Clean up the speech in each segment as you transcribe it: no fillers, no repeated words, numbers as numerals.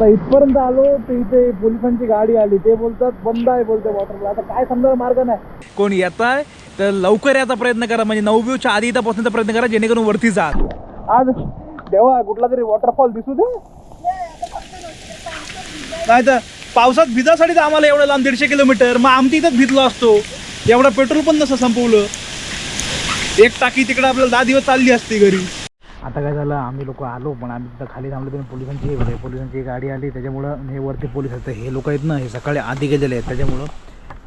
आता इथपर्यंत आलो तर इथे पोलिसांची गाडी आली, ते बोलतात बंद आहे बोलते वॉटरफॉल. आता काय समजायला मार्ग नाही. कोण येत आहे तर लवकर याचा प्रयत्न करा, म्हणजे 9:09च्या आधी इथं पोहोचण्याचा प्रयत्न करा, जेणेकरून वरती जा. आज देवा कुठला तरी वॉटरफॉल दिसू दे. नाही तर पावसात भिजासाठी तर आम्हाला एवढं लांब 150 किलोमीटर, मग आमची इथंच भिजलो असतो. एवढं पेट्रोल पण नसं संपवलं. एक टाकी तिकडे आपल्याला 10 दिवस चालली असती घरी. आता काय झालं, आम्ही लोक आलो पण आम्ही तिथं खाली थांबलो तर पोलिसांची गाडी आली, त्याच्यामुळं हे वरती पोलीस आहेत. हे लोक आहेत ना, हे सकाळी आधी गेलेले आहेत, त्याच्यामुळं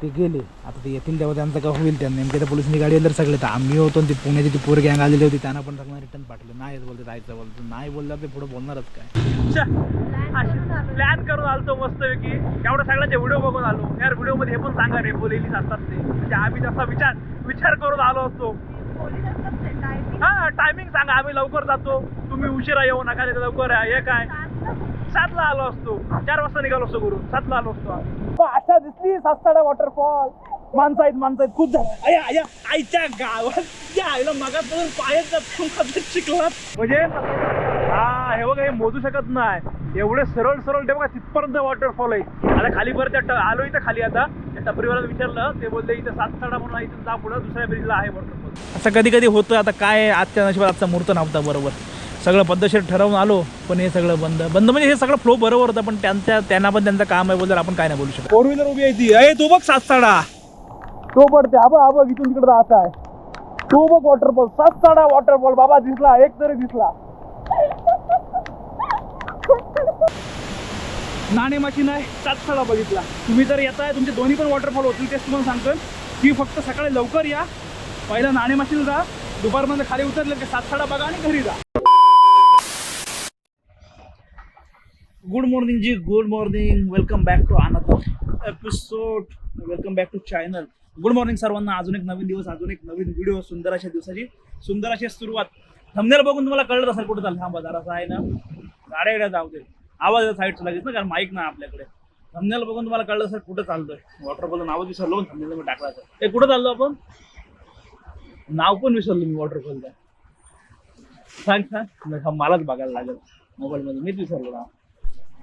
ते गेले. आता ते येतील तेव्हा त्यांचं काय होईल. त्यांना नेमके त्या पोलिसांची गाडी आली तर सगळे, तर आम्ही होतो ती पुण्याची ती पोर गँग आलेली होती, त्यांना पण सगळं रिटर्न पाठवलं. नाही बोलते जायचं, बोलतो नाही बोललं ते पुढे बोलणारच काय. प्लॅन करून आलतो मस्तपैकी, एवढं सगळ्यांचे व्हिडिओ बघून आलो. यार व्हिडिओमध्ये हे पण सांगा रे पोलीस असतात ते, म्हणजे आम्ही जसा विचार करून आलो असतो. हा टायमिंग सांगा, आम्ही लवकर जातो, तुम्ही उशिरा येऊ नका, लवकर हे काय 7ला आलो असतो, 4 वाजता निघालो असतो घरून, 7ला आलो असतो. अशा दिसली सातसाडा वॉटरफॉल. माणसं आहेत खूप झालं. आईच्या गावात आईला मागापासून पायच शिकलात म्हणजे. हा हे बघा, हे मोजू शकत नाही, एवढे सरळ ते बघा तिथपर्यंत वॉटरफॉल आहे. आता खाली परत आलो इथं खाली, आता त्या टपरीवाला विचारलं, ते बोलले इथं सातसाडा म्हणून इथं जा, पुढं दुसऱ्या ब्रिजला आहे वॉटरफॉल. असं कधी कधी होतं. आता काय आजच्या नशिबात आजचा मुहूर्त नव्हता बरोबर, सगळं पद्धतशीर ठरवून आलो पण हे सगळं बंद म्हणजे हे सगळं फ्लो बरोबर होतं, पण त्यांना पण त्यांचं काम आहे बोलल्यावर आपण काय नाही बोलू शकतो. 4 व्हीलर उभी आहे ती, अरे तू बघ सातसाडा, तो पडते हा इथून तिकडे राहत आहे. तू बघ वॉटरफॉल, सातसाडा वॉटरफॉल बाबा दिसला, एक तरी दिसला. नाणेमाची नाही, सातसाडा बघितला. तुम्ही जर येताय, तुमचे दोन्ही पण वॉटरफॉल होतील, तेच तुम्हाला सांगतोय की फक्त सकाळी लवकर या. पहिला नाणेमाशीला जा, दुपारमध्ये खाली उतरले की सातसाडा बघा आणि घरी जा. Good morning ji, good morning. Welcome back to another episode, welcome back to channel. Good morning सर्वांना. अजून एक नवीन दिवस, अजून एक नवीन व्हिडिओ, सुंदर अशा दिवसाची सुंदर अशी सुरुवात. थंबनेल बघून तुम्हाला कळत असेल कुठं चाललं. हा बाजाराचा आहे ना, गाड्या जाऊ दे, आवाज साईडचा लागेल ना, कारण माईक ना आपल्याकडे. थंबनेल बघून तुम्हाला कळलं असेल कुठं चालतोय. वॉटरफॉलचं नाव विसरलो, थंबनेल मी टाकलं. ते कुठं चाललो आपण, नाव पण विसरलो मी वॉटरफॉलचं. सांग मलाच बघायला लागेल मोबाईलमध्ये, मीच विसरलो नाव.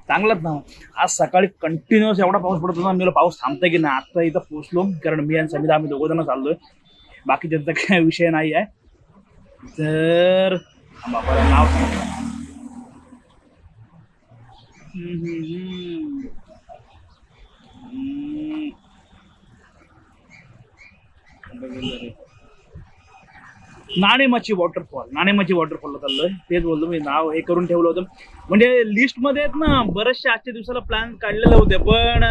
चांगलंच नाव. आज सकाळी कंटिन्युअस एवढा पाऊस पडत होता, मी पाऊस थांबतोय की नाही. आता इथं पोहोचलो, कारण मी आणि समिता आम्ही 2 जण चाललोय, बाकी त्यांचा काही विषय नाही आहे. तर नाव सांग. नाणेमाची वॉटरफॉलला चाललोय. तेच बोलतो मी, नाव हे करून ठेवलं होतं. म्हणजे लिस्टमध्ये आहेत ना, बरेचसे आजच्या दिवसाला प्लॅन काढलेले होते, पण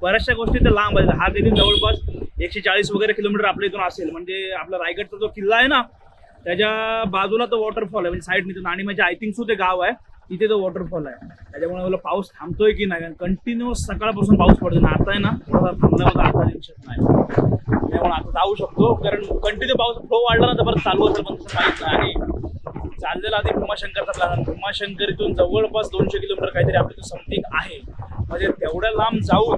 बऱ्याचशा गोष्टी तर लांब आहेत. हा तिथून जवळपास 140 वगैरे किलोमीटर आपल्या इथून असेल. म्हणजे आपला रायगडचा जो किल्ला आहे ना, त्याच्या बाजूला तो वॉटरफॉल आहे, म्हणजे साईडने. नाणेमाची आय थिंक सो ते गाव आहे, तिथे तो वॉटरफॉल आहे. त्याच्यामुळे मला पाऊस थांबतोय की नाही, कंटिन्युअस सकाळपासून पाऊस पडतो ना. आता आहे ना थोडासा थांबला होता, आता दिसत नाही. त्यामुळे आता जाऊ शकतो, कारण कंटिन्यू पाऊस फ्लो वाढला ना तर परत चालू असेल, पण तसं माहीत नाही. आणि चाललेला आधी भीमाशंकरचा प्लॅन. भीमाशंकर इथून जवळपास 200 किलोमीटर काहीतरी आपल्या इथून समथिंग आहे. म्हणजे तेवढ्या लांब जाऊन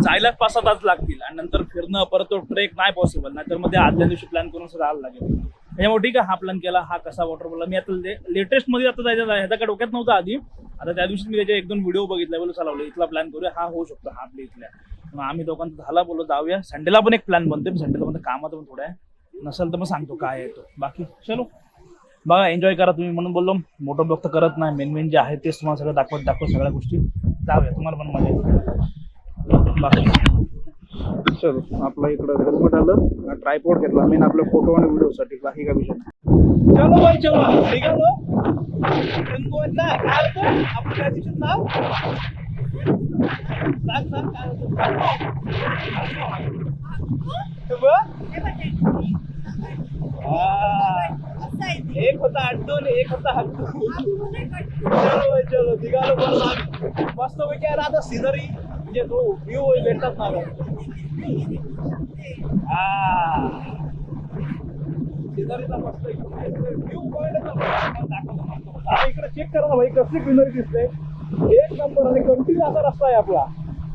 जायलाच 5-6 तास लागतील, आणि नंतर फिरणं परत तो ट्रेक नाही पॉसिबल. नाहीतर मध्ये आदल्या दिवशी प्लॅन करून जायला लागेल. त्याच्यामुळे ठीक आहे, हा प्लॅन केला. हा कसा वॉटरफॉलला मी आता लेटेस्टमध्ये आता जायचं आहे, ह्याचा काय डोक्यात नव्हता आधी. आता त्या दिवशी मी त्याचे 1-2 व्हिडिओ बघितले, बोलू चालवलं इथला प्लॅन करूया, हा होऊ शकतो हा आपल्या इथल्या. मग आम्ही दोघांचा झाला, बोललो जाऊया. संडेला पण एक प्लॅन बनते, संडेला पण कामात पण थोडं आहे, नसेल तर मग सांगतो काय येतो. बाकी चलो बघा, एन्जॉय करा तुम्ही, म्हणून बोललो. मोठं ब्लॉग तर करत नाही, मेन जे आहे तेच तुम्हाला सगळं दाखवत सगळ्या गोष्टी. जाऊया, तुम्हाला पण मजा येते. बाकी चलो, आपला इकडं हेल्मेट आलं, ट्रायपॉड घेतला मेन आपल्या फोटो आणि व्हिडिओसाठी, बाकी काय विषय नाही. चलो भाई चलो, निघालो. काय होतं आपण काय दिवसात नाव सांग काय एक होता अड्डून, एक होता हड्डू. चलो चलो निघालो. बरं मस्त पैकी आहे आता सिनरी, म्हणजे तो व्ह्यू भेटतात ना. सिनरीचा मस्त व्ह्यू पॉईंट इकडे चेक करा ना भाई, कसली ग्रीनरी दिसते, एक नंबर. आणि कंटिन्यू असा रस्ता आहे आपला.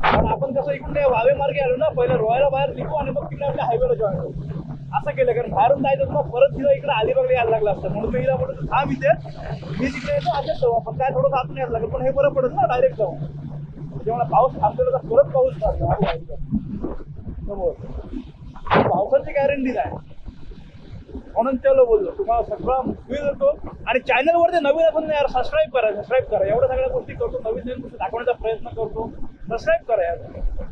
पण आपण कसं इकडे वावे मार्गे आलो ना, पहिलं रोहायला बाहेर निघू आणि मग तिकडे आपल्या हायवेला जॉईन होतो. असं केलं कारण बाहेरून जायचं मग परत तिला इकडे अलिबागला यायला लागलं असतं म्हणून मी हिला म्हणतो थांब इथे मी तिकडे येतो असंच जाऊ आपण काय थोडं आतून यायला लागलं पण हे बरं पडत ना डायरेक्ट जाऊ जेव्हा पाऊस थांबलेला तर परत पाऊस पडतो समोर पावसाची गॅरंटी नाही म्हणून चलो बोललो तुम्हाला सगळा मुश्किल होतो आणि चॅनलवरती नवीन असून यार सबस्क्राईब करा एवढ्या सगळ्या गोष्टी करतो नवीन नवीन गोष्टी दाखवण्याचा प्रयत्न करतो सबस्क्राईब करा यार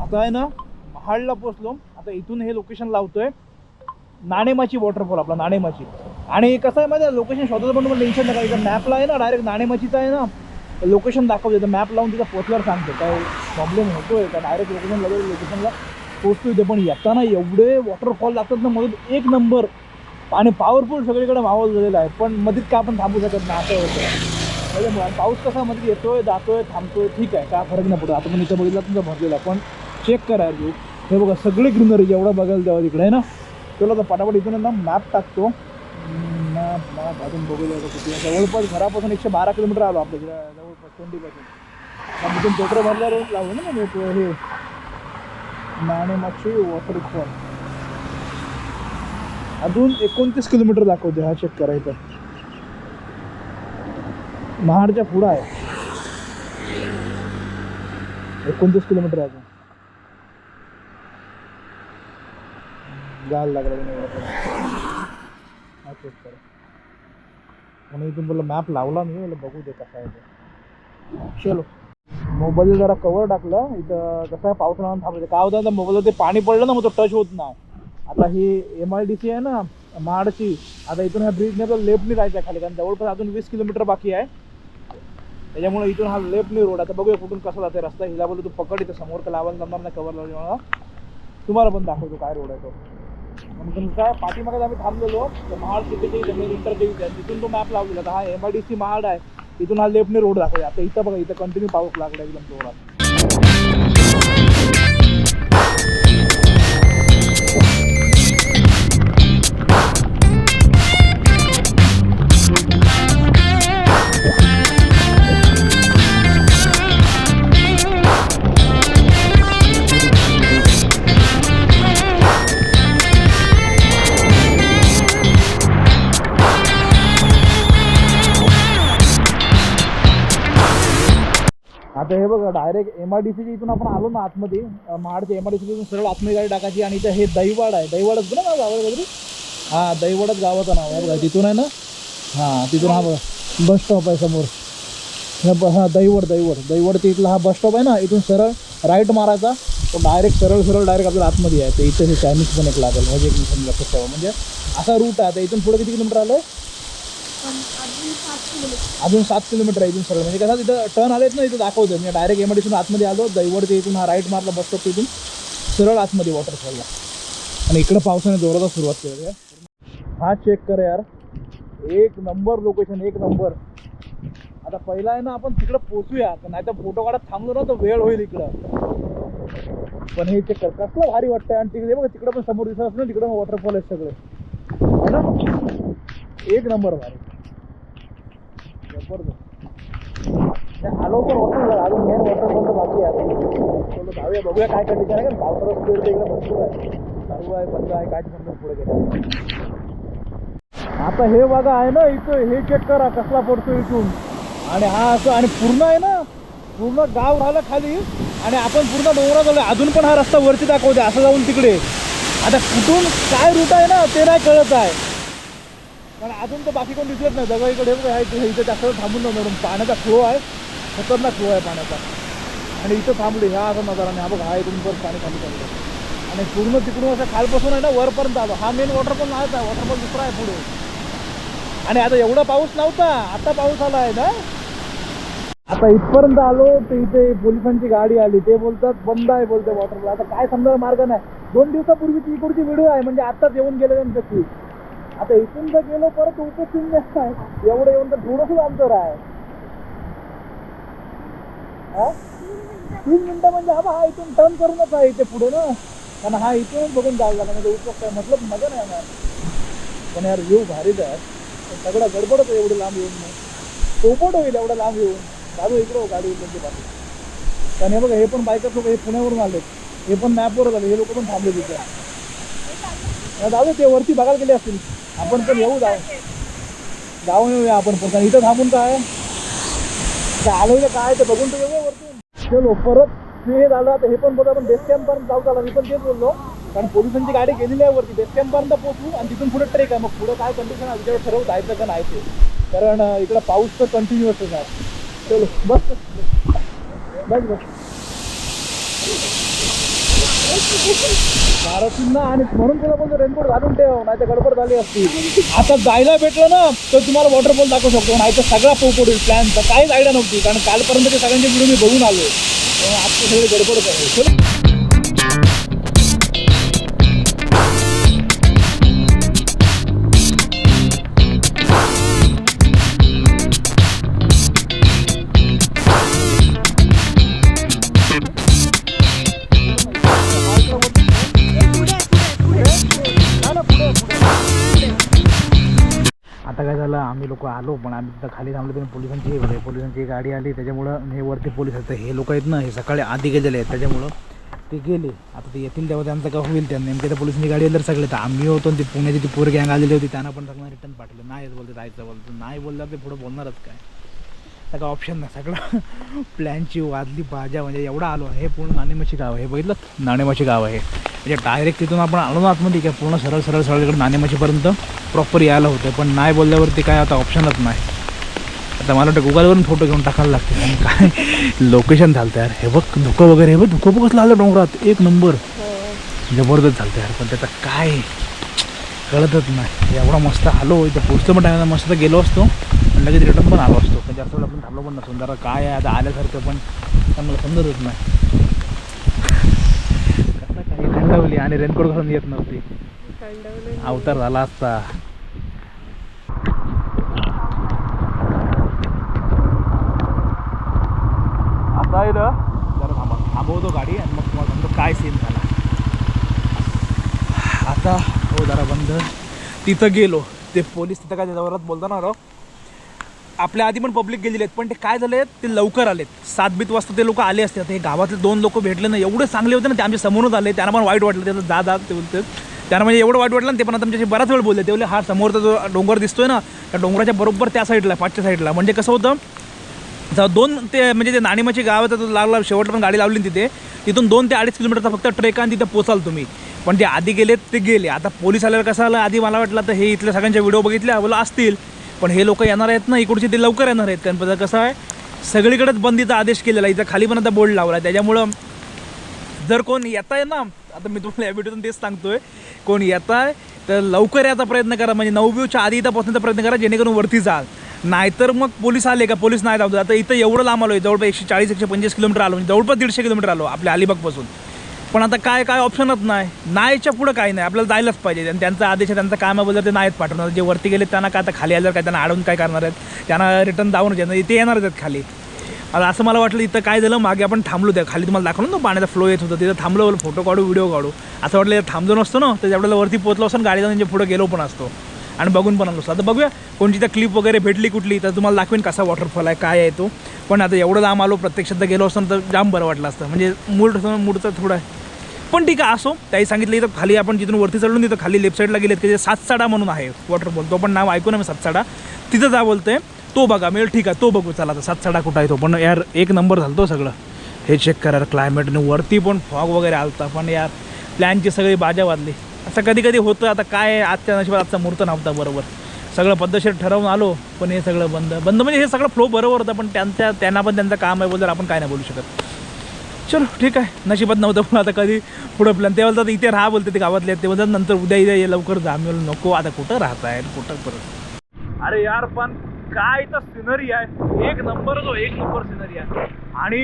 आता आहे ना महाडला पोचलो आता इथून हे लोकेशन लावतोय नाणेमाची वॉटरफॉल आपला नाणेमाची आणि कसं आहे माहिती लोकेशन शोधायचं पण तुम्हाला टेन्शन नका इथं मॅपला आहे ना डायरेक्ट नाणेमाचीचं आहे ना लोकेशन दाखवतो तर मॅप लावून तिथं पोचल्यावर सांगतो काय प्रॉब्लेम होतोय का डायरेक्ट लोकेशन लगेच लोकेशनला पोचतो इथे पण येताना एवढे वॉटरफॉल लागतात ना मधून एक नंबर आणि पॉवरफुल सगळीकडे माहोल झालेला आहे पण मध्येच का आपण थांबू शकत नाही असं होतं त्याच्यामुळे पाऊस कसा मध्ये येतोय जातोय थांबतोय ठीक आहे काय फरक नाही पडत आता पण इथं बघितलं तुमचा भरलेला पण चेक करा तू हे बघा सगळी ग्रीनरी जेवढा बघायला तेव्हा तिकडे आहे ना तुला तर पटापट इथून ना मॅप टाकतो मॅप अजून बघूया किती जवळपास घरापासून 112 किलोमीटर आलो आपल्या जवळपास 20 पासून इथून पेट्रोल भरल्यावर लावू ना मी हे नाणेमाची वॉटरफॉल अजून 29 किलोमीटर दाखवते हा चेक करा इथं महाडच्या पुढं आहे 29 किलोमीटर अजून जायला लागला हा चेक करा म्हणून इथून बोलला मॅप लावला मी बघू दे कसा आहे ते चलो मोबाईल जरा कवर टाकलं इथं कसं आहे पावसाळ्यानं थांबलं काय होतं तर मोबाईलवर ते पाणी पडलं ना मग तो टच होत नाही आता ही MIDC आहे ना महाडची आता इथून ह्या ब्रिजने तर लेफ्टनी जायचं आहे खाली कारण जवळपास अजून 20 किलोमीटर बाकी आहे त्याच्यामुळे इथून हा लेफ्टनी रोड आता बघूया कुठून कसा जाते रस्ता हिला बोलतो तू पकड इथं समोर का लावायला जमणार नाही कवर लावल्यामुळे तुम्हाला पण दाखवतो काय रोड आहे तो म्हणून काय पाठीमागे आम्ही थांबलेलो महाड सिटीची जमीन इंटरचेंज आहे तिथून तो मॅप लावलेला आता हा MIDC महाड आहे इथून हा लेफ्टने रोड दाखवूया आता इथं बघा इथं कंटिन्यू पाऊस लागला एकदम जोरात आता हे बघा डायरेक्ट MIDCच्या इथून आपण आलो ना आतमध्ये महाडच्या MIDCतून सरळ आतमध्ये गाडी टाकायची आणि इथं हे दैवाड आहे दैवाडच ना गावाला काहीतरी हां दैवाडच गावाचं नाव आहे बघा तिथून आहे ना हां तिथून हा बघा बस स्टॉप आहे समोर हां दैवड तिथला हा बस स्टॉप आहे ना इथून सरळ राईट मारायचा तो डायरेक्ट सरळ डायरेक्ट आपल्याला आतमध्ये आहे तर इथं हे चायनीज पण एक लागेल म्हणजे एक मिनिट लक्षात ठेवा म्हणजे असा रूट आहे आता इथून पुढे किती किलोमीटर आलं अजून 7 किलोमीटर आहे इथून सरळ म्हणजे कसं तिथं टर्न आलेत ना इथं दाखवतो म्हणजे डायरेक्ट MIDCतून आतमध्ये आलो दैवडचे इथून हा राईट मारला बस स्टॉप इथून सरळ आतमध्ये वॉटरफॉलला आणि इकडं पावसाने जोरात सुरुवात केली आहे हा चेक कर यार एक नंबर लोकेशन एक नंबर आता पहिला आहे ना आपण तिकडं पोचूया नाही तर फोटो काढत थांबलो ना तर वेळ होईल इकडं पण हे चेक कर कसलं भारी वाटतंय आणि तिकडे बघा तिकडं पण समोर दिसत असं ना तिकडं वॉटरफॉल आहेत सगळे है ना एक नंबर भारी जबरदस्त आलो पण वॉटरफॉल अजून मेन वॉटरफॉल तर बाकी आहे जाऊया बघूया काय कंडिशन आहे का पावसाळा स्पीड इकडे भरपूर आहे चालू आहे बंद आहे काय समजा पुढे गेलं आता हे बघा आहे ना इथं हे चेक करा कसला पडतो इथून आणि हा असं आणि पूर्ण आहे ना पूर्ण गाव राहिलं खाली आणि आपण पूर्ण डोंगरात आलो अजून पण हा रस्ता वरती दाखवते असं जाऊन तिकडे आता कुठून काय रूट आहे ना ते नाही कळत आहे कारण अजून तर बाकी कोण दिसत नाही दगा इकडे इथं जास्त थांबून जाऊन पाण्याचा फ्लो आहे खतरनाक फ्लो आहे पाण्याचा आणि इथं थांबले. ह्या असा नजारा नाही. हा बघ, हा इथून परत पाणी खाली चाललं आणि पूर्ण तिकडून असं खालपासून आहे ना वरपर्यंत आलो. हा मेन वॉटरफॉल नाहीच आहे, वॉटरफॉल दुसरा आहे पुढे. आणि आता एवढा पाऊस नव्हता, आता पाऊस आला आहे ना. आता इथपर्यंत आलो ते इथे पोलिसांची गाडी आली. ते बोलतात बंद आहे बोलते वॉटरफॉल. आता काय समजायला मार्ग नाही. 2 दिवसापूर्वीची इकडची व्हिडिओ आहे, म्हणजे आत्ताच येऊन गेले त्यांच्याशी. आता इथून जर गेलो परत उपस्थित आहे, एवढं येऊन तर थोडंसं अंतर आहे. 3 मिनिटं म्हणजे हा इथून टर्न करूनच आहे इथे पुढे ना. कारण हा इथूनच बघून जायला म्हणजे उपयोग काय म्हटलं मजा नाही येणार. पण यार व्ह्यू भारीच आहे. सगळं गडबडच आहे एवढं लांब येऊन. पोपट होईल एवढं लांब येऊन. चालू इकडं गाडी त्यांची बाजू. कारण हे बघा, हे पण बायकर्स लोक हे पुण्यावरून आले. हे पण मॅपवर आले. हे लोक पण थांबले तिथे. जाऊ ते वरती बघायला गेले असतील. आपण पण येऊ जाऊन येऊया आपण पण. कारण इथं थांबून काय आलो काय ते बघून तर येऊया वरती. चलो परत ते झालं. आता हे पण बघा, आपण बेस कॅम्पपर्यंत जाऊ झाला. मी पण तेच बोललो. कारण पोलिसांची गाडी गेलेली आहे वरती. बेस कॅम्पपर्यंत पोहोचू आणि तिथून पुढे ट्रेक आहे. मग पुढं काय कंडिशन आहे त्याच्यावर ठरवू जायचं का नाही ते. कारण इकडं पाऊस तर कंटिन्युअसच आहे. चलो बस बस बस ना. आणि म्हणून तुला पण रेनकोट घालून ठेव, नाही तर गडबड झाली असती. आता जायला भेटलं ना तर तुम्हाला वॉटरफॉल दाखवू शकतो. नाही तर सगळा पोपट होईल. प्लॅनचा काहीच आयडिया नव्हती. कारण कालपर्यंत ते सगळ्यांचे व्हिडिओ मी बघून आलो. आता सगळे गडबड करायचं. आता काय झालं, आम्ही लोक आलो पण आम्ही तिथं खाली थांबलो. पण पोलिसांची गाडी आली त्याच्यामुळं हे वरती पोलीस आहेत. हे लोक आहेत ना, हे सकाळी आधी गेलेले आहेत त्याच्यामुळं ते गेले. आता ते येतील तेव्हा त्यांचं काय होईल. त्यांना नेमके तर पोलिसांची गाडी आली तर सगळे. तर आम्ही होतो ती पुण्याची ती पोर गँग आलेली होती. त्यांना पण सगळं रिटर्न पाठवलं. नाही बोलते जायचं बोलतं. नाही बोलल्यावर ते पुढं बोलणारच काय. सगळं ऑप्शन नाही. सगळं प्लॅनची वाजली बाजा. म्हणजे एवढा आलो. हे पूर्ण नाणेमाची गाव आहे. बघितलं, नाणेमाची गाव आहे. म्हणजे डायरेक्ट तिथून आपण आलो ना आतमध्ये काय पूर्ण सरळ सरळ सरळ इकडे नाणेमाचीपर्यंत प्रॉपर यायला होतं. पण नाही बोलल्यावरती काय आता ऑप्शनच नाही. आता मला वाटतं गुगलवरून फोटो घेऊन टाकायला लागते. आणि काय लोकेशन चालतं यार. हे बघ धुकं वगैरे. हे बघ धुकं बघ कसलं आलं डोंगरात. एक नंबर जबरदस्त चालतं यार. पण त्याचा काय कळतच नाही. एवढा मस्त आलो इथं पोचतो पण टायमाला मस्त गेलो असतो आणि लगेच रिटर्न पण आलो असतो. पण जास्त वेळ आपण थांबलो पण नसून. जरा काय आहे आता आल्यासारखं पण मला समजतच नाही. कसं काही थंडावली आणि रेनकोट घालून येत नव्हती. अवतार झाला असता. आता जरा थांबवतो गाडी आणि मग तुम्हाला सांगतो काय सीन झाला. आता हो जरा बंद. तिथं गेलो. ते पोलीस तिथं काय त्याच्यावरच बोलताना राव. आपल्या आधी पण पब्लिक गेलेले आहेत. पण ते काय झाले, ते लवकर आलेत. 7-8 वाजता ते लोक आले असते. हे गावातले 2 लोक भेटले ना, एवढे चांगले होते ना. ते आमच्या समोरच आले. त्यांना पण वाईट वाटलं. त्याचं जा ते बोलतात. त्यांना म्हणजे एवढं वाईट वाटलं ना. ते पण आता आमच्याशी बराच वेळ बोलले. ते बोलले हा समोरचा जो डोंगर दिसतोय ना, त्या डोंगराच्या बरोबर त्या साईडला, पाठच्या साईडला. म्हणजे कसं होतं, 2 ते म्हणजे ते नाणेमाची गाव आहे. तर लागला शेवटला पण गाडी लावली तिथे. तिथून 2 ते 2.5 किलोमीटरचा फक्त ट्रेक आणि तिथं पोचाल तुम्ही. पण ते आधी गेलेत ते गेले. आता पोलीस आल्यावर कसं आलं, आधी मला वाटलं तर हे इथल्या सगळ्यांच्या व्हिडिओ बघितल्या बोला असतील. पण हे लोक येणार आहेत ना इकडचे, ते लवकर येणार आहेत. कारण कसं आहे, सगळीकडेच बंदीचा आदेश केलेला. इथं खाली पण आता बोर्ड लावला. त्याच्यामुळं जर कोण येत आहे ना, आता मी तुम्हाला या व्हिडिओतून तेच सांगतोय, कोण येत आहे तर लवकर याचा प्रयत्न करा. म्हणजे 9व्यूच्या आधी इथं पोहोचण्याचा प्रयत्न करा, जेणेकरून वरती जाल. नाहीतर मग पोलीस आले का, पोलीस नाही धावतात. आता इथं एवढं लांब आलो आहे, जवळपास 140-125 किलोमीटर आलो. म्हणजे जवळपास 150 किलोमीटर आलो आपल्या अलिबागपासून. पण आता काय ऑप्शनच नाही. नाहीच्या पुढं काही नाही. आपल्याला जायलाच पाहिजे. आणि त्यांचा आदेश आहे, त्यांचं काम आहे, ते नाहीत पाठवणार. जे वरती गेले त्यांना काय आता खाली आल्यावर काय त्यांना अडवून काय करणार आहेत. त्यांना रिटर्न जाऊन इथे येणारच आहेत खाली. आता असं मला वाटलं इथं काय झालं, मागे आपण थांबलो. त्या खाली तुम्हाला दाखवलं ना पाण्याचा फ्लो येत होतं. तिथं थांबलो, फोटो काढू, व्हिडिओ काढू. असं वाटलं थांबलो नसतो ना, तर आपल्याला वरती पोहोचलो असतो, गाडी जाऊन पुढे गेलो पण असतो आणि बघून पण आलो असतो. आता बघूया कोणती त्या क्लिप वगैरे भेटली कुठली तर तुम्हाला दाखवेन कसा वॉटरफॉल आहे, काय आहे तो. पण आता एवढं लांब आलो, प्रत्यक्षात गेलो असतो तर जाम बरं वाटलं असतं. म्हणजे मूडचं थोडं आहे. पण ठीक आहे, असो. त्याही सांगितलं इथं खाली आपण जिथून वरती चढलो तिथं खाली लेफ्ट साईडला गेलेत की सातसाडा म्हणून आहे वॉटरफॉल. तो पण नाव ऐकून मी सातसाडा तिथं जा बोलतोय. तो बघा मिळेल, ठीक आहे तो बघू. चला आता सातसाडा कुठं आहे तो. पण यार एक नंबर झालं तो सगळं. हे चेक करा क्लायमेटने. वरती पण फॉग वगैरे आलता. पण यार प्लॅनची सगळी बाजा वाजली. असं कधी कधी होतं. आता काय आजच्या नशिबात आजचा मुहूर्त नव्हता बरोबर. सगळं पद्धतशीर ठरवून आलो पण हे सगळं बंद म्हणजे हे सगळं फ्लो बरोबर होतं. पण त्यांना पण त्यांचं काम आहे बोलल्यावर आपण काय नाही बोलू शकत. चलो ठीक आहे, नशिबात नव्हतं पण आता कधी पुढं प्लॅन. ते बोलतात इथे राहा, बोलते ते गावातले ते बोलतात नंतर उद्या ये लवकर जा. मी बोललो नको, आता कुठं राहताय कुठं परत. अरे यार पण काय तर सिनरी आहे, एक नंबर सिनरी आहे. आणि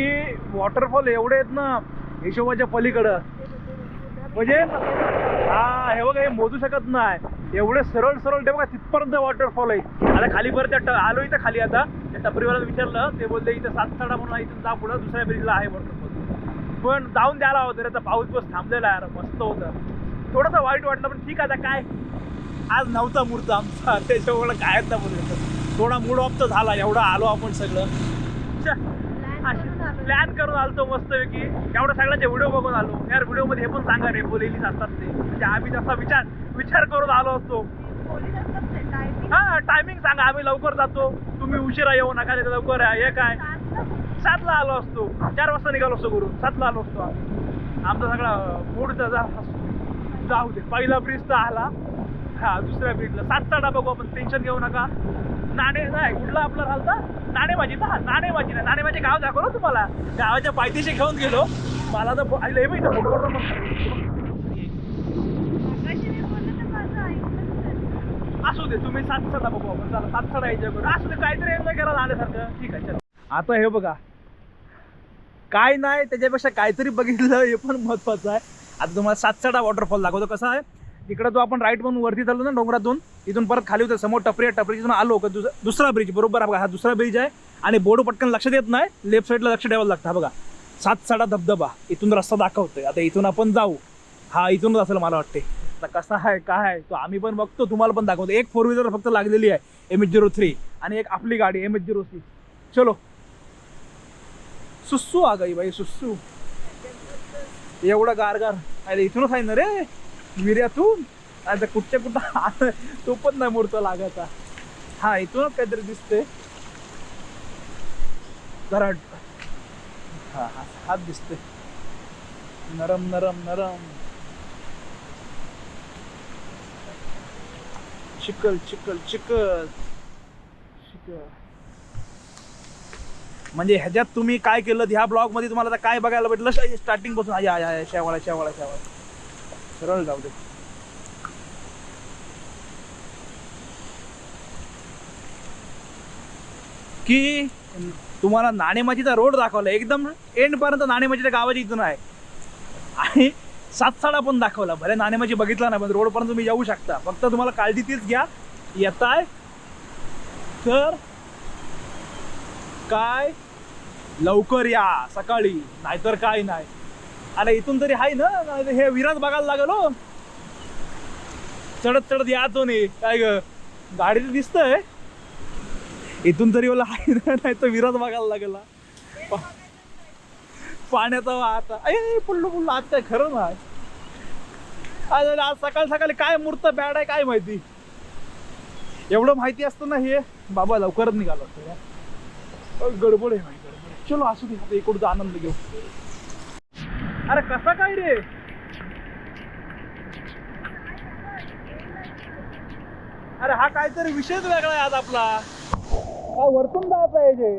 वॉटरफॉल एवढे आहेत ना हिशोबाच्या पलीकडं, म्हणजे हा हे बघा हे मोजू शकत नाही, एवढे सरळ ते बघा तिथपर्यंत वॉटरफॉल आहे. आता खाली परत आलो इथं खाली, आता त्या टपरीवाल्याला विचारलं, ते बोलले इथं सातसाडा म्हणून इथून जा पुढं दुसऱ्या ब्रिजला आहे वॉटरफॉल. पण जाऊन द्यायला हवं, तर पाऊस बस थांबलेला यार, मस्त होतं. थोडंसं वाईट वाटलं पण ठीक आहे, आता काय आज नव्हता मुहूर्त आमचा, त्याच्यामुळे काय ना बोलतो. थोडा मूड ऑफ तर झाला, एवढं आलो आपण सगळं प्लॅन करून आलतो मस्तपैकी, एवढं सगळ्यांचे व्हिडिओ बघून आलो. यार व्हिडिओमध्ये हे पण सांगा रे पोलेलीच असतात ते, म्हणजे आम्ही तसा विचार करून आलो असतो. हा टायमिंग सांगा, आम्ही लवकर जातो, तुम्ही उशिरा येऊ नका, लवकर हे काय 7ला आलो असतो, 4 वाजता निघालो असतो घरून, 7ला आलो असतो. आमचा सगळा मूडचा जाऊ दे. पहिला ब्रिज तर आला, हा दुसऱ्या ब्रिजला सातसाडा बघू आपण, टेन्शन घेऊ नका. नाणे नाही कुठला आपला राहता, नाणेबाजी ना, नाणेबाजी नाही, नाणेबाजी गाव दाखवलं तुम्हाला, गावाच्या पायथ्याशी घेऊन गेलो. मला तर असू दे, तुम्ही सातसाडा बघू आपण, चला सातसाडा एन्जॉय करू. असू दे, काहीतरी एन्जॉय करायला आल्यासारखं, ठीक आहे चला. आता हे बघा काय नाही, त्याच्यापेक्षा काहीतरी बघितलं हे पण महत्वाचं आहे. आता तुम्हाला सातसाडा वॉटरफॉल दाखवतो. कसं आहे, इकडं तो आपण राईट म्हणून वरती चाललो ना डोंगरातून, इथून परत खाली होतं समोर टपरीतून आलो का दुसरा ब्रिज बरोबर बघा, हा दुसरा ब्रिज आहे. आणि बोर्ड पटकन लक्षात येत नाही, लेफ्ट साईडला लक्ष ठेवायला लागतं. हा बघा सातसाडा धबधबा, इथून रस्ता दाखवतोय. आता इथून आपण जाऊ, हा इथूनच असेल मला वाटते. आता कसा आहे काय आहे तो आम्ही पण बघतो, तुम्हाला पण दाखवतो. एक 4 व्हीलर फक्त लागलेली आहे MH03 आणि एक आपली गाडी MH06. चलो सुस्सू आ गई भाई, सुस्सू एवढा गारगार. अरे इथूनच आहे ना रे विर्यातून, आता कुठं तो पण नाही मूर्त लागायचा. हा इथूनच काहीतरी दिसते जरा, हा हात दिसते नरम नरम नरम, चिकल चिकल चिकल चिकल. म्हणजे ह्याच्यात तुम्ही काय केलं ह्या ब्लॉग मध्ये तुम्हाला आता काय बघायला भेटलं स्टार्टिंग पासून. शेवाळा शेवाळा शेवाळा सरळ जाऊ दे. की तुम्हाला नाणेमाचीचा रोड दाखवला एकदम एंड पर्यंत, नाणेमाचीच्या गावाच्या इथून आहे. आणि सातसाडा पण दाखवला. भले नाणेमाची बघितला नाही पण रोड पर्यंत तुम्ही येऊ शकता. फक्त तुम्हाला काळजी तीच घ्या, येताय तर काय लवकर या सकाळी, नाहीतर काय नाही. अरे इथून तरी आहे ना, हे विराज बघायला लागल हो. चढत चढत याचो नाही काय ग, गाडी तर दिसतंय इथून तरी मला आहे ना, नाही तर विराज बघायला लागला. पाण्याचा आता पुल्लू आज काय खरं नाही. आज सकाळ सकाळी काय मुहूर्त बॅड आहे काय माहिती. एवढं माहिती असतं ना हे बाबा लवकरच निघालो असतो. गडबड आहे माहिती. चलो असू दे, आता इकडचा आनंद घेऊ. अरे कसा काय रे, अरे हा काहीतरी विषयच वेगळा आहे आज आपला. काय वरतून जायचं आहे जे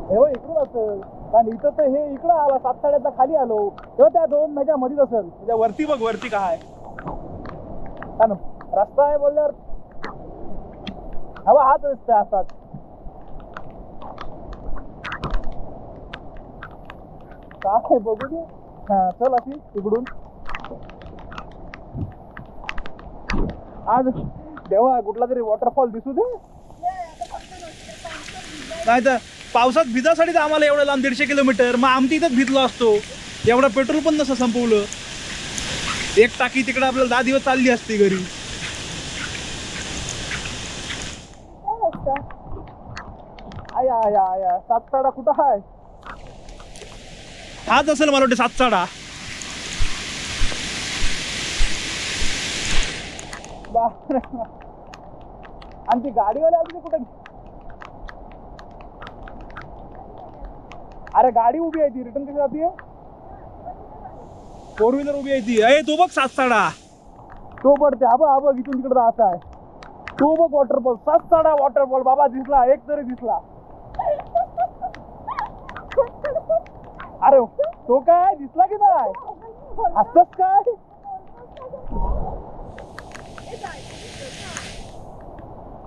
हे इकडून असेल, कारण इथं तर हे इकडं आला सातसाड्याचा खाली आलो तेव्हा त्या 2 ह्याच्या मध्येच असेल. त्याच्या वरती बघ, वरती काय रस्ता आहे बोलल्यावर हवा हाच रस्ता असतात. काय बघू दे. हा चल अशी इकडून आज देवा कुठला तरी वॉटरफॉल दिसू दे. नाही तर पावसात भिजासाठी तर आम्हाला एवढं लांब 150 किलोमीटर, मग आमची इथंच भिजलो असतो. एवढं पेट्रोल पण नसं संपवलं. एक टाकी तिकडे आपल्याला 10 दिवस चालली असती घरी. आया आया आया सातसाडा कुठं आहे, हाच असेल मला वाटतं सातसाडा. आमची गाडीवाले आली कुठे, अरे गाडी उभी आहे ती रिटर्न कशी जाते, 4 व्हीलर उभी आहे ती. अरे तो बघ सातसाडा, तो पडते. हा बघ इथून तिकडे जायचं आहे. तो बघ वॉटरफॉल, सातसाडा वॉटरफॉल बाबा दिसला, एक तरी दिसला. अरे तो काय दिसला की नाही हसतच काय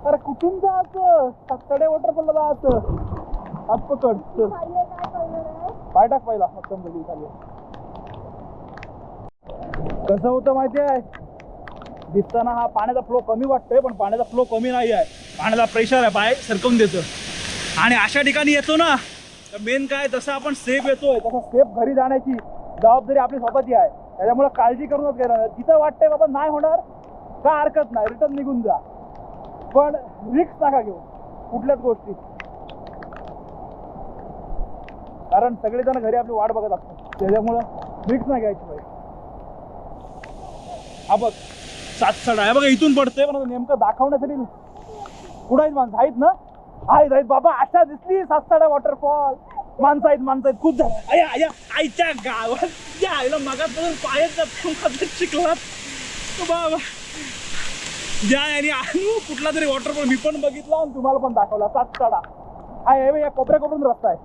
अरे कुठून जायचं सातकडे वॉटरफॉलला जायचं हात पकड चल. पाय टाक पहिला मक्कम बघी खाली कसं होतं माहिती आहे दिसताना हा पाण्याचा फ्लो कमी वाटतोय पण पाण्याचा फ्लो कमी नाही आहे पाण्याचा प्रेशर आहे पाय सरकवून देतं आणि अशा ठिकाणी येतो ना तर मेन काय जसं आपण सेफ येतोय तसं सेफ घरी जाण्याची जबाबदारी आपली स्वतःची आहे त्याच्यामुळे काळजी करूनच घेणार तिथं वाटतंय बाबा नाही होणार का हरकत नाही रिटर्न निघून जा पण रिस्क नका घेऊ कुठल्याच गोष्टी कारण सगळेजण घरी आपली वाट बघत असतात त्याच्यामुळं रिस्क नाही घ्यायची पाहिजे हा बघ सातसडा आहे बघा इथून पडतंय पण नेमकं दाखवण्यासाठी कुठं आहेत माणसं आहेत ना आहेत बाबा अशा दिसली सातसडा वॉटरफॉल माणसं आहेत खूप झालं आया आईच्या गावात त्या आईला मागापासून पायच शिकलात बाबा ज्या आणि आणू कुठला तरी वॉटरफॉल मी पण बघितला आणि तुम्हाला पण दाखवला सातसडा हा आहे या कोपऱ्याकडून रस्ता आहे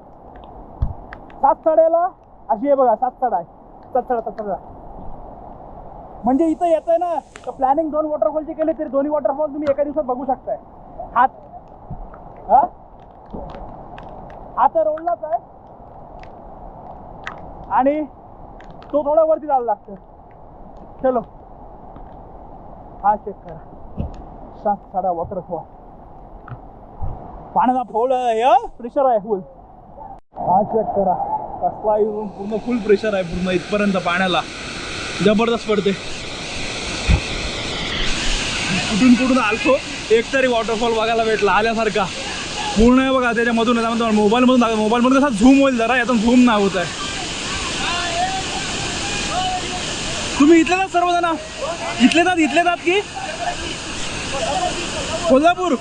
सातसड्याला अशी आहे बघा सातसडा आहे सातसडा म्हणजे इथं येत आहे ना तर प्लॅनिंग 2 वॉटरफॉलचे केले तरी दोन्ही वॉटरफॉल तुम्ही एका दिवसात बघू शकताय हा तर रोडलाच आहे आणि तो थोडा वरती जायला लागतो चलो हा चेक करा सातसडा वॉटरफॉल पाण्याचा फोल आहे प्रेशर आहे फुल हा चेक करा कसला पूर्ण फुल प्रेशर आहे पूर्ण इथपर्यंत पाण्याला जबरदस्त पडते कुठून आलतो एक तरी वॉटरफॉल बघायला भेटला आल्यासारखा पूर्ण आहे बघा त्याच्यामधून मोबाईलमधून कसा झूम होईल जरा यातून झूम नाही होत आहे तुम्ही इथले जात सर्वजण इथले जात की कोल्हापूर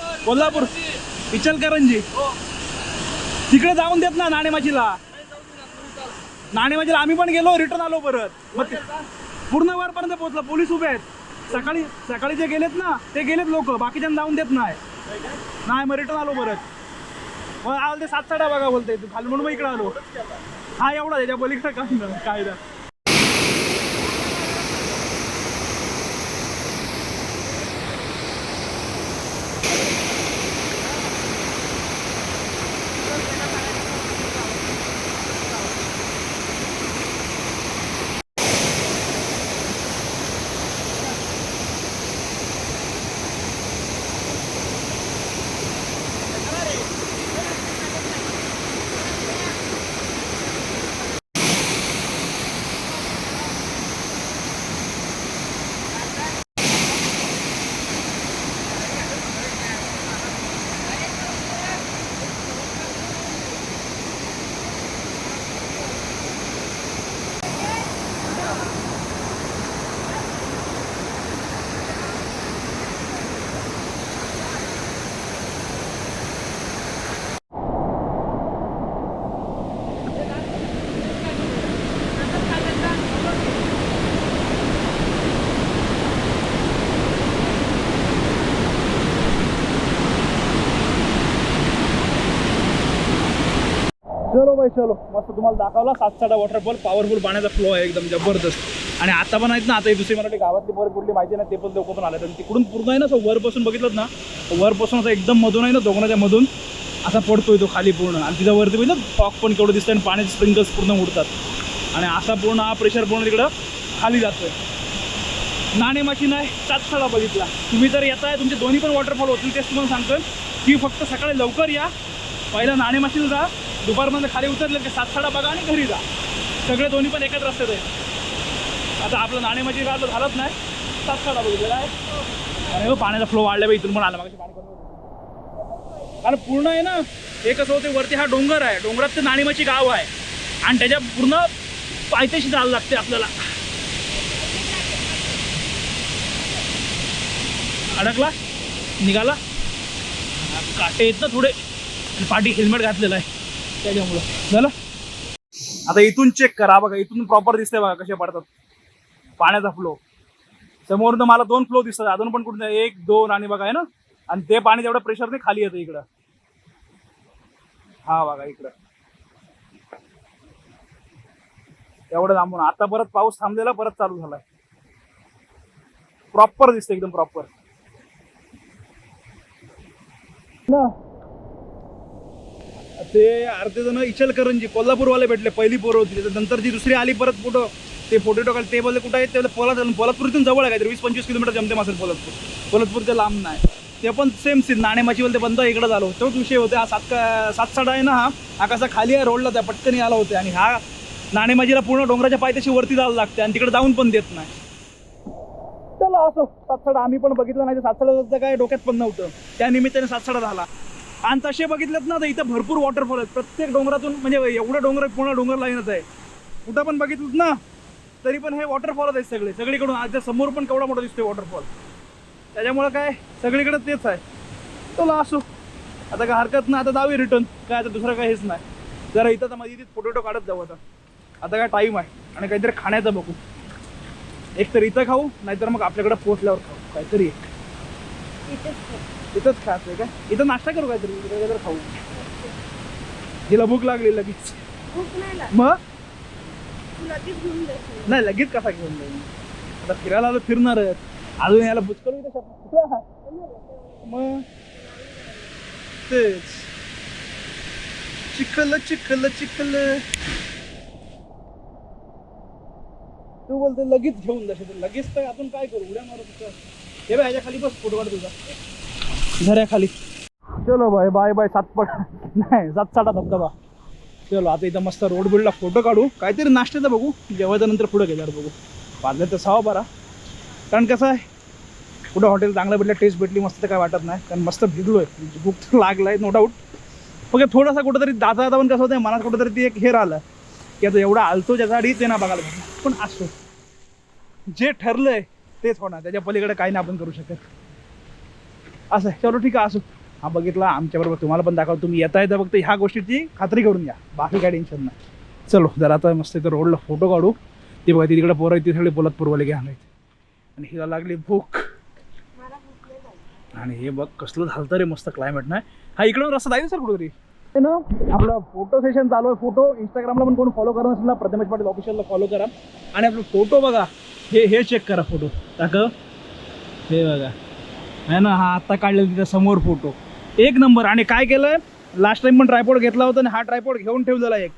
इचलकरंजी तिकडे जाऊन देत ना नाणेमाचीला आम्ही पण गेलो रिटर्न आलो परत मग पूर्ण वरपर्यंत पोहोचलो पोलीस उभे आहेत सकाळी जे गेलेत ना ते गेलेत लोक बाकीच्यांना जाऊन देत नाही मग रिटर्न आलो परत मग आलो ते सातसडा बघा बोलते खाली म्हणून मग इकडे आलो हा एवढा त्याच्या पलीकडे काय चलो भाई चलो मस्त तुम्हाला दाखवला सातसडा वॉटरफॉल पॉवरफुल पाण्याचा फ्लो आहे एकदम जबरदस्त आणि आता पण आहेत ना आता दुसरी मराठी गावातली वर कुठली माहिती नाही ते पण लोक पण आले तर तिकडून पूर्ण आहे ना असं वरपासून बघितलं ना वरपासून असं एकदम मधून आहे ना दोघांच्या मधून असा पडतोय तो खाली पूर्ण आणि तिच्या वरती पण ना फॉग पण केवढं दिसतं आणि पाण्याचे स्प्रिंकल्स पूर्ण उडतात आणि असा पूर्ण हा प्रेशर पूर्ण तिकडं खाली जातोय नाणेमाची नाही सातसडा बघितला तुम्ही जर येताय तुमचे दोन्ही पण वॉटरफॉल होतील तेच तुम्हाला सांगतो की फक्त सकाळी लवकर या पहिला नाणेमाशीला जा दुपारमध्ये खाली उतरलं की सातसडा बघा आणि घरी जा सगळे दोन्ही पण एकच रस्त्यात आहे आता आपलं नाणेमाची गाव झालंच नाही सातसडा बघितलेला आहे आणि पाण्याचा फ्लो वाढला पाहिजे इथून पण आला मागे पाणी कमी कारण पूर्ण आहे ना हे कसं होते वरती हा डोंगर आहे डोंगरात ते नाणेमाची गाव आहे आणि त्याच्या पूर्ण पायथ्याशी जायला लागते आपल्याला अडकला निघाला काटे येत ना थोडे आणि पाठी हेल्मेट घातलेलं आहे त्याच्यामुळं झालं आता इथून चेक करा बघा इथून प्रॉपर दिसतंय बघा कसे पडतात पाण्याचा फ्लो समोर तर मला 2 फ्लो दिसतात अजून पण कुठे 1 2 आणि बघा आहे ना आणि ते पाणी तेवढं प्रेशरने खाली येतं इकडं हा बघा इकडं एवढं लांबून. आता परत पाऊस थांबलेला परत चालू झालाय. प्रॉपर दिसतं एकदम प्रॉपर ना. ते अर्धे जण इचलकरंजी कोल्हापूरवाले भेटले, पहिली पोरं होती. नंतर जी दुसरी आली परत फोटो, ते फोटो टाकायला ते बोलले कुठं आहे, ते पोलादपूरतून जवळ आहे काहीतरी 20-25 किलोमीटर जमते असेल पोलादपूरच्या लांब नाही. ते पण सेम सीन, नाणेमाची बोलते बंद इकडं झालो. तोच विषय होते. हा 7-7 आहे ना, हा कसा खाली आहे रोडला, त्या पटकन आला होते. आणि हा नाणेमाजीला पूर्ण डोंगराच्या पायथ्याशी वरती जायला लागते आणि तिकडे जाऊन पण देत नाही. चला असो, 7 आम्ही पण बघितलं नाही. 7 काय डोक्यात पण नव्हतं, त्या निमित्ताने 7 झाला. आणि तसे बघितलेत ना तर इथं भरपूर वॉटरफॉल आहेत प्रत्येक डोंगरातून. म्हणजे एवढं डोंगर पूर्ण डोंगर लाईनच आहे. कुठं पण बघितलं ना तरी पण हे वॉटरफॉलच आहेत सगळीकडून. आज समोर पण केवढा मोठा दिसतोय वॉटरफॉल. त्याच्यामुळे काय सगळीकडे तेच आहे. चला असो, आता काय हरकत नाही. आता जाऊया रिटर्न. काय आता दुसरं काही हेच नाही. जरा इथं तर मध्ये फोटो काढत जाऊ. आता काय टाईम आहे आणि काहीतरी खाण्याचं बघू. एक तर इथं खाऊ, नाहीतर मग आपल्याकडे पोहोचल्यावर खाऊ काहीतरी. इथंच खायचं आहे का? इथं नाश्ता करू काहीतरी खाऊ. हिला भूक लागली लगेच. मग नाही लगेच कसा घेऊन जाईल. आता फिरायला आलो, फिरणारच. अजून याला बुचकळू मग तेच. चिखल चिखल चिखल. तू बोलते लगेच घेऊन जाशील. लगेच तर आपण काय करू, उड्या मारत होतं. हे बाय ह्याच्या खाली बस, फोटो काढ तुझा घऱ्या खाली. चलो बाय बाय बाय. 7 धबधबा. चलो आता इथं मस्त रोड बिल्डला फोटो काढू. काहीतरी नाश्त्याचं बघू, जेवायच्या नंतर पुढं गेल्यावर बघू. वाजले तर 6 बारा. कारण कसं आहे, कुठं हॉटेल चांगलं भेटलं, टेस्ट भेटली मस्त तर काय वाटत नाही. कारण मस्त भिडलो आहे, भूक तर लागला आहे नो डाऊट. फक्त थोडासा कुठंतरी जाता पण कसं होतं मनात कुठंतरी ती एक हे राहिलं की आता एवढा आलतो ज्यासाठी ते ना बघायला भेटलं. पण असो, जे ठरलंय तेच होणार. त्याच्या पलीकडे काही नाही आपण करू शकत. असं आहे. चलो ठीक आहे असो. हा बघितला आमच्याबरोबर तुम्हाला पण दाखवतो. तुम्ही येता येता फक्त ह्या गोष्टीची खात्री करून या, बाकी काय टेन्शन नाही. चलो जरा आता मस्त इथं रोडला फोटो काढू. ती बघा ती तिकडे पोरं ती सगळे पोलादपूरवाले घ्या नाही. आणि हिला लागली भूक. आणि हे बघ कसलं झालं रे, मस्त क्लायमेट नाही. हा इकडून रस्ता जायचं सर कुठेतरी ना. आपलं फोटो सेशन चालू आहे. फोटो इंस्टाग्रामला पण कोण फॉलो करा नसेल ना, प्रथमेश पाटील ऑफिशियलला फॉलो करा. आणि आपलं फोटो बघा, हे चेक करा फोटो. टाक हे बघा आहे ना, हा आत्ता काढलेला तिथं समोर फोटो एक नंबर. आणि काय केलंय, लास्ट टाइम पण ट्रायपॉड घेतला होता आणि हा ट्रायपॉड घेऊन ठेवलेला एक.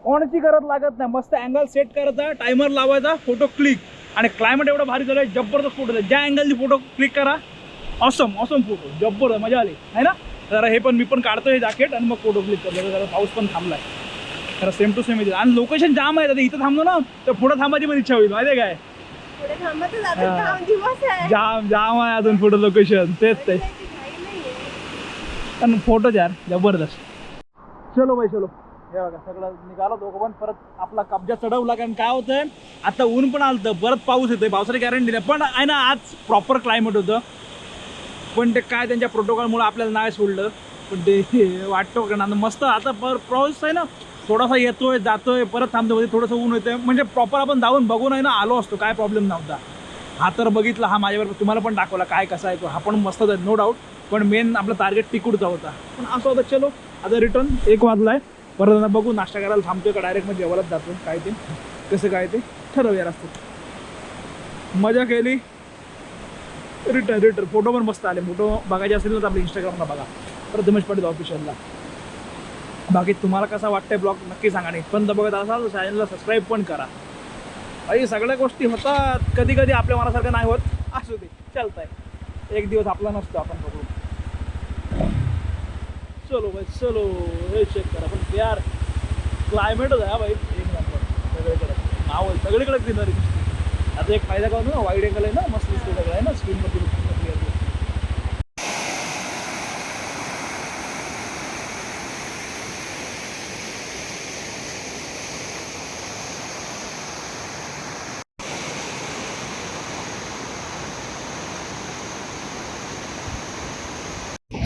कोणाची गरज लागत नाही. मस्त अँगल सेट करायचा, टायमर लावायचा, फोटो क्लिक. आणि क्लायमेट एवढं भारी झालं, जबरदस्त फोटो. ज्या अँगलची फोटो क्लिक करा, ऑसम फोटो, जबरदस्त मजा आली आहे ना. जरा हे पण मी पण काढतो हे जॅकेट आणि मग फोटो क्लिक करतो. जरा पाऊस पण थांबलाय, जरा सेम टू सेम येते. आणि लोकेशन जाम आहे. इथं थांबलो ना तर पुढे थांबायची पण इच्छा होईल, माहिती आहे काय. जाम आहे अजून पुढे लोकेशन. तेच ते पण फोटोच यार जबरदस्त. चलो बाई चलो. हे बघा सगळं निघालं दोघं पण. परत आपला कब्जा चढवला. कारण काय होतंय, आता ऊन पण आलं, परत पाऊस येतोय. पावसाची गॅरंटी नाही. पण आहे ना, आज प्रॉपर क्लायमेट होतं. पण ते काय त्यांच्या प्रोटोकॉलमुळे आपल्याला नाही सोडलं. पण ते वाटतो कारण मस्त. आता पाऊस आहे ना, थोडासा येतोय जातोय परत थांबतो, मध्ये थोडंसं ऊन येतोय. म्हणजे प्रॉपर आपण जाऊन बघून आहे ना आलो असतो, काय प्रॉब्लेम नव्हता. हा तर बघितला, हा माझ्याबरोबर तुम्हाला पण दाखवला काय कसा आहे तो. हा पण मस्तच आहे नो डाऊट. पण मेन आपला टार्गेट टिकूडचा होता. पण असं होतं. चलो आता रिटर्न 1 वाजलाय. परत बघू नाश्ता करायला थांबतोय का डायरेक्ट मग जेवायलाच जातो. काय ते कसं काय ते ठरवूया रस्त्यात. मजा केली. रिटर्न फोटो पण मस्त आले. फोटो बघायचे असेल तर आपल्या इंस्टाग्रामला बघा, प्रथमेश पाटील ऑफिशियलला. बाकी तुम्हाला कसा वाटतंय ब्लॉग नक्की सांगा. आणि पण बघत असाल तर चॅनलला सबस्क्राईब पण करा. काही सगळ्या गोष्टी होतात, कधी कधी आपल्या मनासारखं नाही होत. असू दे, चालतंय. एक दिवस आपला नसतो, आपण बघू. चलो भाई चलो. हे चेक करा पण यार, क्लायमेटच आहे भाई एक नंबर. सगळीकडे नाव आहे, सगळीकडे ग्रीनरी दिसते. आता एक फायदा का ना, वाईड अँगल आहे ना, मस्त दिसते सगळं आहे ना स्क्रीनवरती.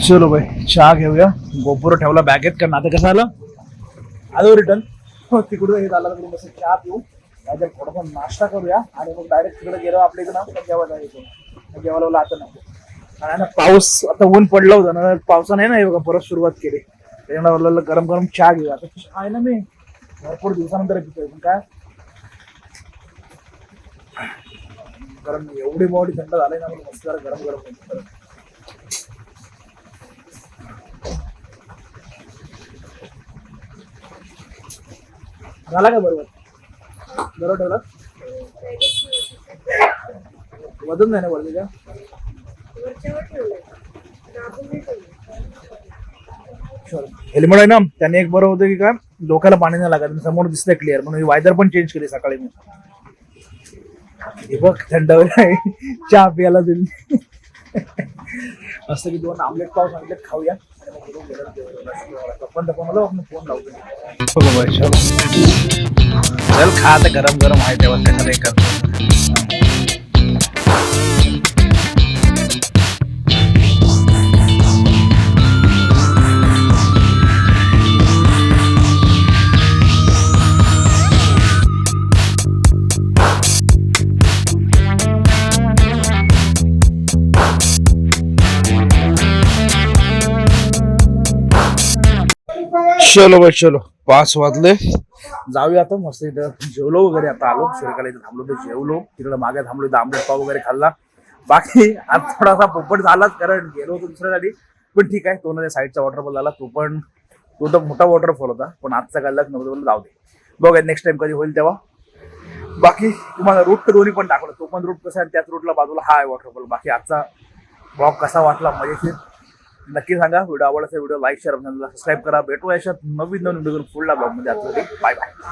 चलो भाई चहा घेऊया. गोपुर ठेवला बॅगेत. कारण आता कसं आलं आलो रिटर्न. हो तिकडून हे झालं तर बस चहा पिऊ, नाहीतर थोडासा नाश्ता करूया आणि मग डायरेक्ट तिकडे गेलो आपल्या इकडं जेवायला येतो. जेवायला आता नको. आणि पाऊस आता ऊन पडलं होतं ना, पावसाने ना हे बघा परत सुरुवात केली. त्याच्यामुळे गरम गरम चहा घेऊया. आता चहा आहे ना मी भरपूर दिवसानंतर पितोय. पण काय कारण एवढी बॉडी थंड झाली ना मला मस्त जरा गरम गरम होतं. झाला का बरोबर ठेवला वजन नाही ना वरती का हेल्मेट आहे ना त्याने एक बरं होतं की काय डोक्याला पाणी नाही लागत समोर दिसतंय क्लिअर म्हणून वायदर पण चेंज केली सकाळी मी हे बघ थंडावर आहे चहा प्यायला दिली असं की 2 आमलेट पाव सांगितले खाऊया पण मला फोन लावतो चल खा आता गरम गरम आहे तेव्हा कशाला नाही करतो चलो भाई चलो 5 वाजले जाऊया आता मस्त इथं जेवलो वगैरे आता आलो सूर्यकाला इथं थांबलो तर जेवलो तिकडे मागे थांबलो इथं आंबेड पाव वगैरे खाल्ला बाकी आज थोडासा पोपट झालाच कारण गेलो होतो दुसऱ्यासाठी पण ठीक आहे तो ना साईडचा वॉटरफॉल झाला तो तर मोठा वॉटरफॉल होता पण आजचा काढलाच नव्हतं जाऊ दे बघा नेक्स्ट टाइम कधी होईल तेव्हा बाकी तुम्हाला रूट तर दोन्ही पण दाखवलं तो पण रूट कसा आहे त्याच रूटला बाजूला हा आहे वॉटरफॉल बाकी आजचा ब्लॉग कसा वाटला मजेशीर नक्की सांगा व्हिडिओ आवडला व्हिडिओ लाईक शेअर सबस्क्राईब करा भेटू अशा नवीन व्हिडिओ पुढला ब्लॉग मध्ये बाय बाय